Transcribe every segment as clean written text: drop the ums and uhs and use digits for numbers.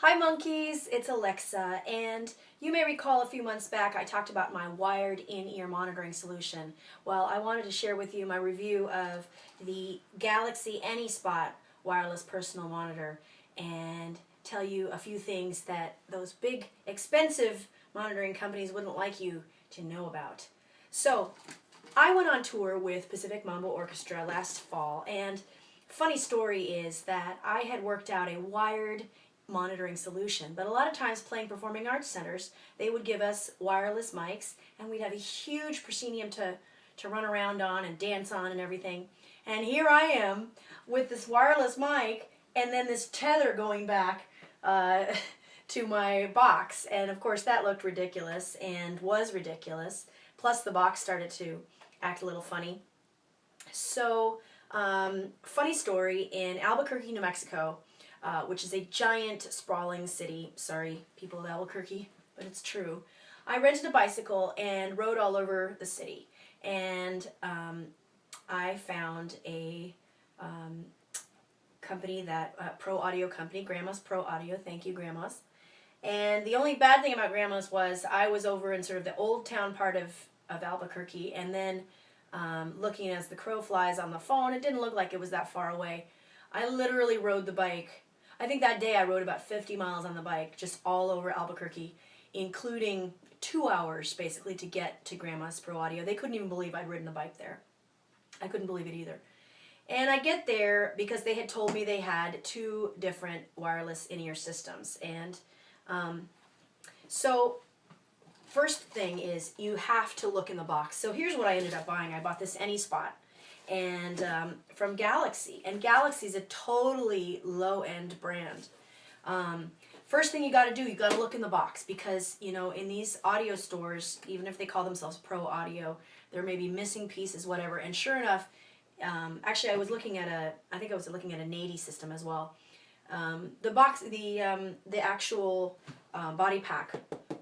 Hi monkeys, it's Alexa, and you may recall a few months back I talked about my wired in-ear monitoring solution. Well, I wanted to share with you my review of the Galaxy AnySpot wireless personal monitor and tell you a few things that those big expensive monitoring companies wouldn't like you to know about. So, I went on tour with Pacific Mambo Orchestra last fall, and funny story is that I had worked out a wired monitoring solution, but a lot of times playing performing arts centers, they would give us wireless mics and we'd have a huge proscenium to run around on and dance on and everything. And here I am with this wireless mic and then this tether going back to my box, and of course that looked ridiculous and was ridiculous, plus the box started to act a little funny. So funny story, in Albuquerque, New Mexico, which is a giant, sprawling city. Sorry, people of Albuquerque, but it's true. I rented a bicycle and rode all over the city. And I found a company, Pro Audio company, Grandma's Pro Audio. Thank you, Grandma's. And the only bad thing about Grandma's was I was over in sort of the old town part of Albuquerque, and then looking as the crow flies on the phone, it didn't look like it was that far away. I literally rode the bike. I think that day I rode about 50 miles on the bike, just all over Albuquerque, including 2 hours basically to get to Grandma's Pro Audio. They couldn't even believe I'd ridden a bike there. I couldn't believe it either. And I get there because they had told me they had 2 different wireless in-ear systems. And so first thing is you have to look in the box. So here's what I ended up buying. I bought this AnySpot and from Galaxy, and Galaxy's a totally low-end brand. First thing you got to do, you got to look in the box, because you know, in these audio stores, even if they call themselves Pro Audio, there may be missing pieces, whatever. And sure enough, actually I was looking at I think I was looking at a Nady system as well. The box, the actual body pack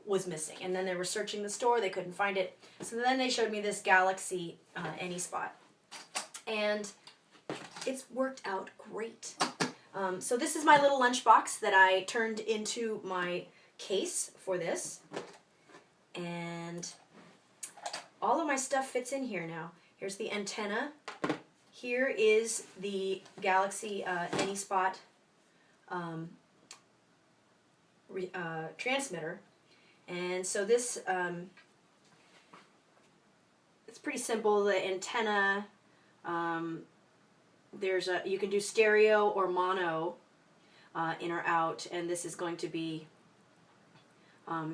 was missing, and then they were searching the store, they couldn't find it. So then they showed me this Galaxy AnySpot. And it's worked out great. So this is my little lunchbox that I turned into my case for this. And all of my stuff fits in here now. Here's the antenna. Here is the Galaxy AnySpot transmitter. And so this, it's pretty simple. The antenna, you can do stereo or mono, in or out, and this is going to be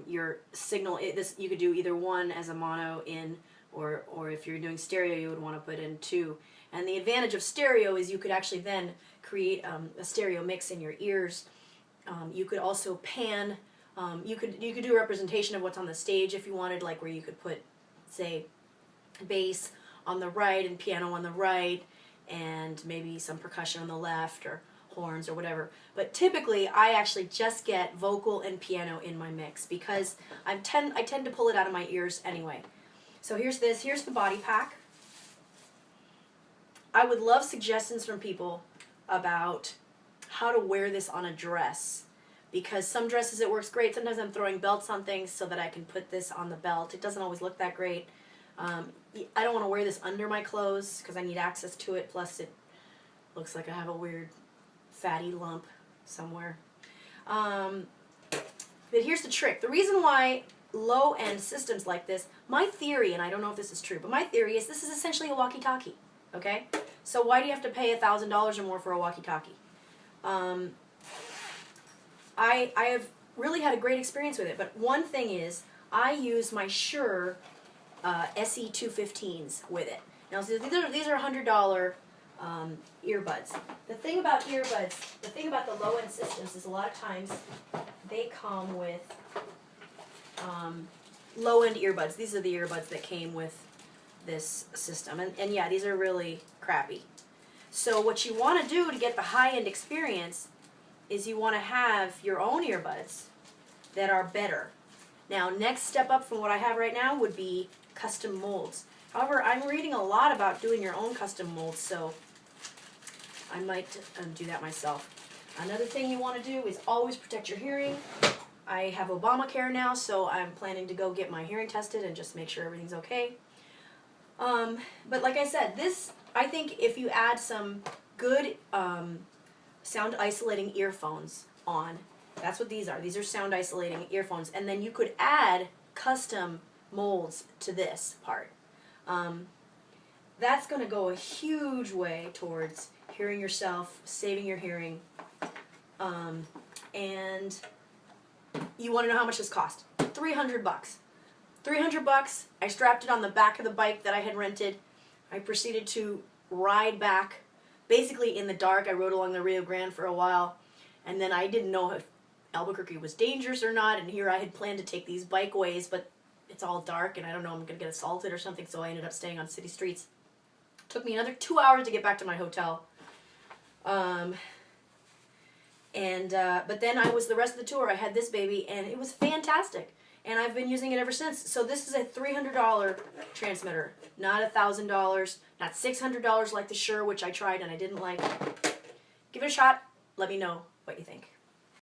your signal. You could do either one as a mono in, or if you're doing stereo, you would want to put in 2. And the advantage of stereo is you could actually then create a stereo mix in your ears. You could also pan. You could do a representation of what's on the stage if you wanted, like where you could put, say, bass on the right and piano on the right, and maybe some percussion on the left, or horns or whatever. But typically I actually just get vocal and piano in my mix, because I tend to pull it out of my ears anyway. So here's the body pack. I would love suggestions from people about how to wear this on a dress, because some dresses it works great. Sometimes I'm throwing belts on things so that I can put this on the belt. It doesn't always look that great. I don't want to wear this under my clothes because I need access to it, plus it looks like I have a weird fatty lump somewhere. But here's the trick. The reason why low-end systems like this, my theory, and I don't know if this is true, but my theory is this is essentially a walkie-talkie, okay? So why do you have to pay $1,000 or more for a walkie-talkie? I have really had a great experience with it, but one thing is I use my Shure SE215s with it. Now, so these are $100 earbuds. The thing about earbuds, the thing about the low-end systems is a lot of times they come with low-end earbuds. These are the earbuds that came with this system. And yeah, these are really crappy. So what you want to do to get the high-end experience is you want to have your own earbuds that are better. Now, next step up from what I have right now would be custom molds. However, I'm reading a lot about doing your own custom molds, so I might do that myself. Another thing you want to do is always protect your hearing. I have Obamacare now, so I'm planning to go get my hearing tested and just make sure everything's okay. But like I said, this, I think if you add some good sound isolating earphones on, that's what these are. These are sound isolating earphones. And then you could add custom molds to this part. That's going to go a huge way towards hearing yourself, saving your hearing. And you want to know how much this cost? $300. $300. I strapped it on the back of the bike that I had rented. I proceeded to ride back, basically in the dark. I rode along the Rio Grande for a while, and then I didn't know if Albuquerque was dangerous or not, and here I had planned to take these bikeways, but it's all dark, and I don't know, I'm going to get assaulted or something, so I ended up staying on city streets. Took me another 2 hours to get back to my hotel. But then the rest of the tour, I had this baby, and it was fantastic. And I've been using it ever since. So this is a $300 transmitter, not $1,000, not $600 like the Shure, which I tried and I didn't like. Give it a shot. Let me know what you think.